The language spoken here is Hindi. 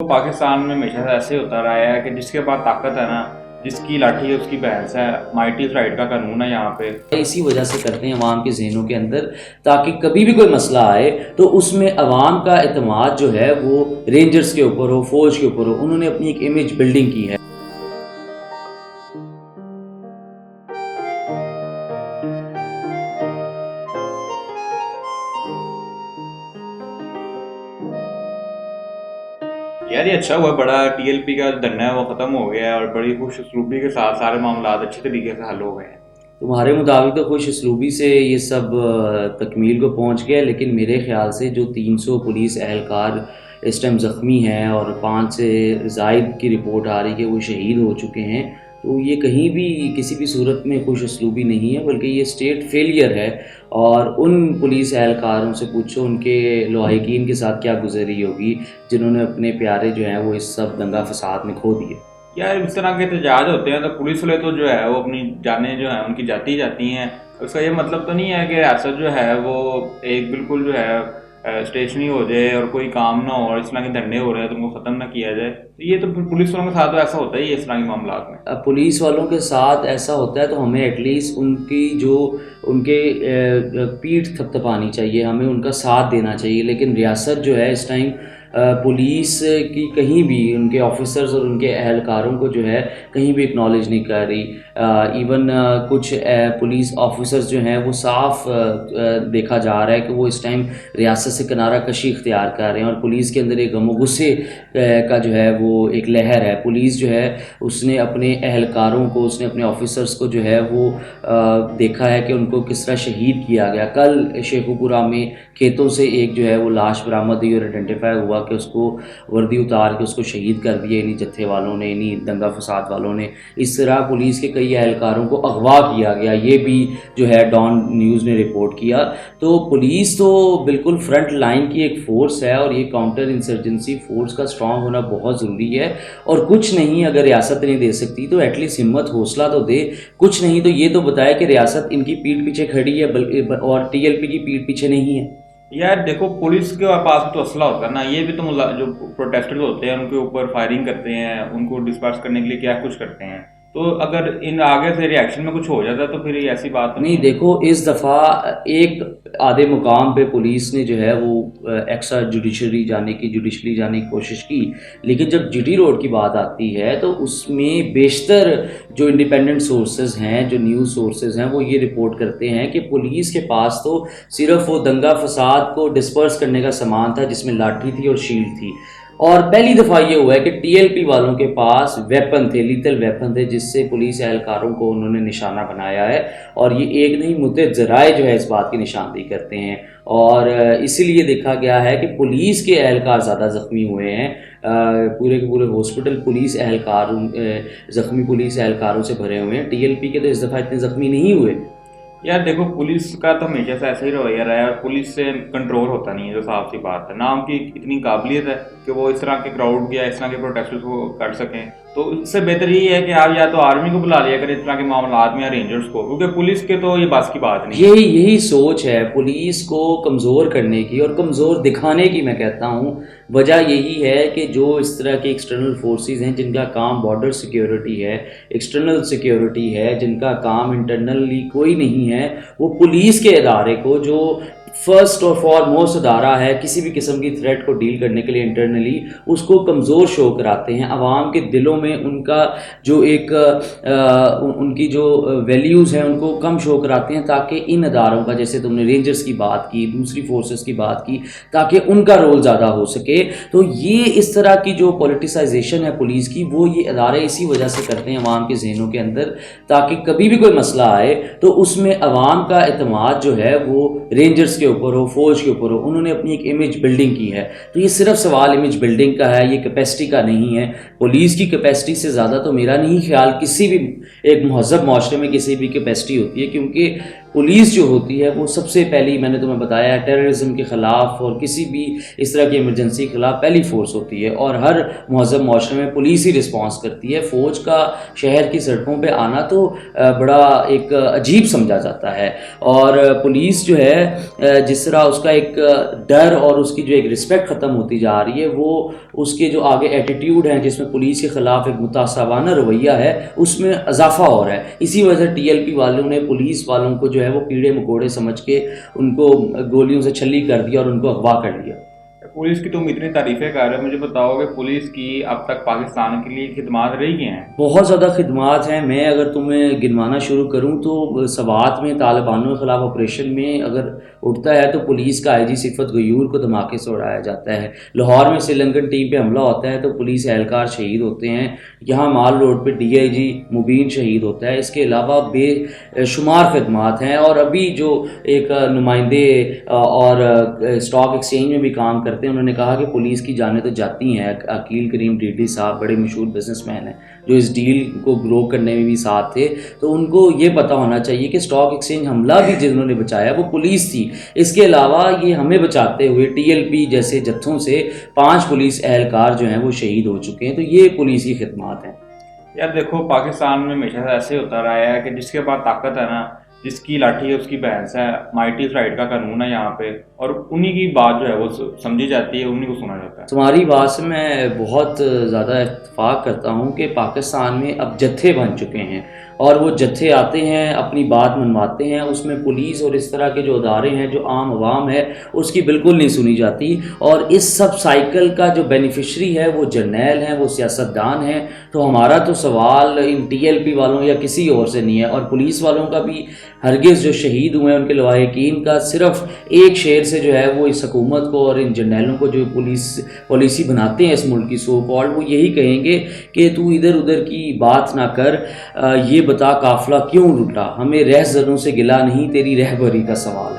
तो पाकिस्तान में हमेशा से ऐसे होता रहा है कि जिसके पास ताकत है ना, जिसकी लाठी है उसकी भैंस है। माइटी राइट का कानून है यहाँ पे। इसी वजह से करते हैं अवाम के जहनों के अंदर, ताकि कभी भी कोई मसला आए तो उसमें अवाम का एतमाद जो है वो रेंजर्स के ऊपर हो, फौज के ऊपर हो। उन्होंने अपनी एक इमेज बिल्डिंग की है। यार ये अच्छा हुआ, बड़ा टीएलपी का धरना है वो खत्म हो गया है और बड़ी खुश उसलूबी के साथ सारे मामला अच्छे तरीके से हल हो गए हैं। तुम्हारे मुताबिक तो खुश उसलूबी से ये सब तकमील को पहुंच गया, लेकिन मेरे ख्याल से जो 300 पुलिस एहलकार इस टाइम ज़ख्मी हैं और 5 से ज़ायद की रिपोर्ट आ रही है कि वो शहीद हो चुके हैं, तो ये कहीं भी किसी भी सूरत में खुश उसलूबी नहीं है, बल्कि ये स्टेट फेलियर है। और उन पुलिस एहलकारों से पूछो उनके लवाहिकीन के साथ क्या गुजरी होगी जिन्होंने अपने प्यारे जो हैं वो इस सब दंगा फसाद में खो दिए। यार इस तरह के एहतजाज होते हैं तो पुलिस वाले तो जो है वो अपनी जानें जो है उनकी जाती जाती हैं। उसका ये मतलब तो नहीं है कि रियासत जो है वो एक बिल्कुल जो है स्टेशनरी हो जाए और कोई काम ना हो और इस तरह के धरने हो रहे हैं तो उनको ख़त्म ना किया जाए। तो ये तो फिर पुलिस वालों के साथ तो ऐसा होता ही है इस तरह के मामला में। अब पुलिस वालों के साथ ऐसा होता है तो हमें एटलीस्ट उनकी जो उनके पीठ थपथपानी चाहिए, हमें उनका साथ देना चाहिए। लेकिन रियासत जो है इस टाइम पुलिस की कहीं भी उनके ऑफिसर्स और उनके एहलकारों को जो है कहीं भी एक्नॉलेज नहीं कर रही। इवन कुछ पुलिस ऑफिसर्स जो हैं वो साफ देखा जा रहा है कि वो इस टाइम रियासत से किनारा कशी इख्तियार कर रहे हैं, और पुलिस के अंदर एक गम गुस्से का जो है वो एक लहर है। पुलिस जो है उसने अपने एहलकारों को, उसने अपने ऑफिसर्स को जो है वो देखा है कि उनको किस तरह शहीद किया गया। कल शेखुपुरा में खेतों से एक जो है वो लाश बरामद हुई और आइडेंटिफाई हुआ कि उसको वर्दी उतार के उसको शहीद कर दिया इन्हीं जत्थे वालों ने, इन्हीं दंगा फसाद वालों ने। इस तरह पुलिस के कई एहलकारों को अगवा किया गया, ये भी जो है डॉन न्यूज़ ने रिपोर्ट किया। तो पुलिस तो बिल्कुल फ्रंट लाइन की एक फ़ोर्स है और ये काउंटर इंसर्जेंसी फ़ोर्स का स्ट्रॉन्ग होना बहुत ज़रूरी है। और कुछ नहीं अगर रियासत नहीं दे सकती तो एटलीस्ट हिम्मत हौसला तो दे। कुछ नहीं तो ये तो बताए कि रियासत इनकी पीठ पीछे खड़ी है और टीएलपी की पीठ पीछे नहीं है। यार देखो, पुलिस के पास भी तो असला होता है ना। ये भी तो जो प्रोटेस्टर्स होते हैं उनके ऊपर फायरिंग करते हैं, उनको डिस्पर्स करने के लिए क्या कुछ करते हैं। तो अगर इन आगे से रिएक्शन में कुछ हो जाता है तो फिर ये ऐसी बात तो नहीं, नहीं है। देखो इस दफ़ा एक आधे मुकाम पे पुलिस ने जो है वो एक्स्ट्रा जुडिशरी जाने की कोशिश की, लेकिन जब जीटी रोड की बात आती है तो उसमें बेशतर जो इंडिपेंडेंट सोर्सेज हैं, जो न्यूज़ सोर्सेज हैं, वो ये रिपोर्ट करते हैं कि पुलिस के पास तो सिर्फ वो दंगा फसाद को डिस्पर्स करने का सामान था जिसमें लाठी थी और शील्ड थी। और पहली दफ़ा ये हुआ है कि टीएलपी वालों के पास वेपन थे, लीथल वेपन थे, जिससे पुलिस एहलकारों को उन्होंने निशाना बनाया है। और ये एक नहीं मुतअद्दिद ज़राए जो है इस बात की निशानदेही करते हैं। और इसीलिए देखा गया है कि पुलिस के एहलकार ज़्यादा ज़ख्मी हुए हैं। पूरे के पूरे हॉस्पिटल पुलिस एहलकार ज़ख्मी पुलिस एहलकारों से भरे हुए हैं। टीएलपी के तो इस दफ़ा इतने ज़ख्मी नहीं हुए। यार देखो, पुलिस का तो हमेशा से ऐसा ही रवैया रहा है और पुलिस से कंट्रोल होता नहीं है, जो साफ सी बात है ना। उनकी इतनी काबिलियत है कि वो इस तरह के क्राउड या इस तरह के प्रोटेस्टर्स को कर सकें। तो इससे बेहतर ये है कि आप या तो आर्मी को बुला लिया करें इस तरह के मामला में, या रेंजर्स को, क्योंकि पुलिस के तो ये बस की बात नहीं है। यही सोच है पुलिस को कमज़ोर करने की और कमज़ोर दिखाने की। मैं कहता हूँ वजह यही है कि जो इस तरह के एक्सटर्नल फोर्सेस हैं जिनका काम बॉर्डर सिक्योरिटी है, एक्सटर्नल सिक्योरिटी है, जिनका काम इंटरनली कोई नहीं है, वो पुलिस के इदारे को, जो फर्स्ट और फॉरमोस्ट अदारा है किसी भी किस्म की थ्रेट को डील करने के लिए इंटरनली, उसको कमज़ोर शो कराते हैं। आवाम के दिलों में उनका जो एक उनकी जो वैल्यूज़ हैं उनको कम शो कराते हैं, ताकि इन अदारों का, जैसे तुमने रेंजर्स की बात की, दूसरी फोर्सेस की बात की, ताकि उनका रोल ज़्यादा हो सके। तो ये इस तरह की जो पॉलिटिसाइजेशन है पुलिस की, वो ये अदारे इसी वजह से करते हैं अवाम के जहनों के अंदर, ताकि कभी भी कोई मसला आए तो उसमें अवाम का एतमाद जो है वो रेंजर्स के ऊपर हो, फौज के ऊपर हो। उन्होंने अपनी एक इमेज बिल्डिंग की है। तो ये सिर्फ सवाल इमेज बिल्डिंग का है, ये कैपेसिटी का नहीं है। पुलिस की कैपेसिटी से ज़्यादा तो मेरा नहीं ख्याल किसी भी एक महज़ब माशरे में किसी भी कैपेसिटी होती है, क्योंकि पुलिस जो होती है वो सबसे पहली, मैंने तुम्हें बताया, टेररिज्म के ख़िलाफ़ और किसी भी इस तरह की इमरजेंसी के ख़िलाफ़ पहली फ़ोर्स होती है, और हर महज़ब माशरे में पुलिस ही रिस्पॉन्स करती है। फ़ौज का शहर की सड़कों पे आना तो बड़ा एक अजीब समझा जाता है। और पुलिस जो है जिस तरह उसका एक डर और उसकी जो एक रिस्पेक्ट ख़त्म होती जा रही है, वो उसके जो आगे एटीट्यूड हैं जिसमें पुलिस के ख़िलाफ़ एक मुतासावाना रवैया है, उसमें इजाफा हो रहा है। इसी वजह से टीएलपी वालों ने पुलिस वालों को जो है वो कीड़े मकोड़े समझ के उनको गोलियों से छल्ली कर दिया और उनको अगवा कर लिया। पुलिस की तुम इतनी तारीफें कर रहे हो, मुझे बताओ कि पुलिस की अब तक पाकिस्तान के लिए खिदमात रही हैं? बहुत ज़्यादा खिदमात हैं। मैं अगर तुम्हें गिनवाना शुरू करूं तो सवात में तालिबानों के ख़िलाफ़ ऑपरेशन में अगर उठता है तो पुलिस का आईजी सिफत गयूर को धमाके से उड़ाया जाता है। लाहौर में श्रीलंकन टीम पे हमला होता है तो पुलिस एहलकार शहीद होते हैं। यहाँ माल रोड पे डीआईजी मुबीन शहीद होता है। इसके अलावा बेशुमार खिदमात हैं। और अभी जो एक नुमाइंदे और स्टॉक एक्सचेंज में भी काम करते हैं, उन्होंने कहा कि पुलिस की जानें तो जाती हैं। अकील करीम डीडी साहब बड़े मशहूर बिजनेसमैन हैं जो इस डील को ग्रो करने में भी साथ थे, तो उनको ये पता होना चाहिए कि स्टॉक एक्सचेंज हमला भी जिन्होंने बचाया वो पुलिस थी। इसके अलावा ये हमें बचाते हुए टीएलपी जैसे जत्थों से 5 पुलिस एहलकार जो हैं वो शहीद हो चुके हैं। तो ये पुलिस की खिदमात हैं। यार देखो, पाकिस्तान में हमेशा से ऐसे होता रहा है कि जिसके पास ताकत है ना, जिसकी लाठी है उसकी भैंस है, माइटी राइट का कानून है यहाँ पे, और उन्हीं की बात जो है वो समझी जाती है, उन्हीं को सुना जाता है। तुम्हारी बात से मैं बहुत ज़्यादा इत्तेफाक करता हूँ कि पाकिस्तान में अब जत्थे बन चुके हैं और वो जत्थे आते हैं, अपनी बात मनवाते हैं। उसमें पुलिस और इस तरह के जो अदारे हैं, जो आम आवाम है, उसकी बिल्कुल नहीं सुनी जाती। और इस सब साइकिल का जो बेनिफिशरी है वो जर्नैल हैं, वो सियासतदान हैं। तो हमारा तो सवाल इन टीएलपी वालों या किसी और से नहीं है। और पुलिस वालों का भी हरगिज़ जो शहीद हुए हैं उनके लवाहिकीन का सिर्फ एक शेर से जो है वो इस हुकूमत को और इन जर्नैलों को जो पॉलिसी बनाते हैं इस मुल्क की सो कॉल्ड, वो यही कहेंगे कि तू इधर उधर की बात ना कर, ये बता काफिला क्यों लुटा, हमें रहज़रों से गिला नहीं, तेरी रहबरी का सवाल है।